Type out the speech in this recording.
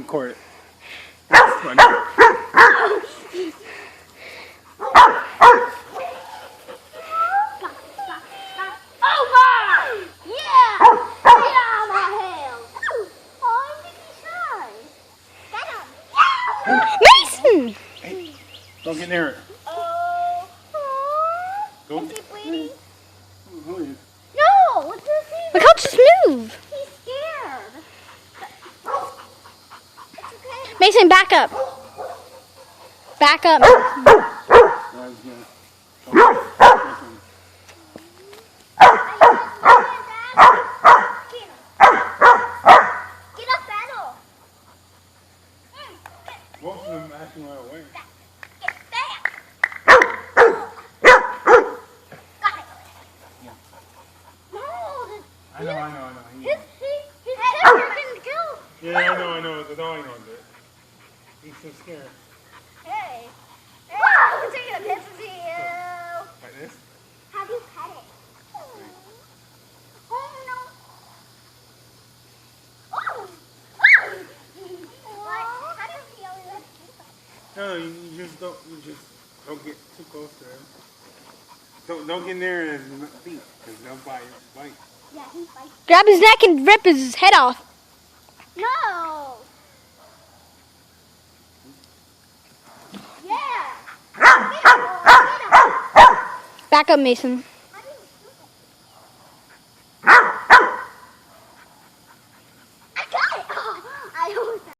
record it. That's funny. Mason! Hey, don't get near it. Go. Is he bleeding? Who are you? No! What does he? Look how just move. He's scared. It's okay. Mason, back up. Back up. Get up, battle. Both of them acting right away. Get back. Got it. No. I know. His temper didn't kill. Yeah, I know. That's all I know. He's so scared. Hey. I'm taking a piss of you. Like this? How do you pet it? Oh, no. Oh. What? How do you feel? No, you just don't get too close to him. Don't get near his feet, because they'll bite. Yeah, he bites. Grab his neck and rip his head off. No. Yeah. Back up, Mason.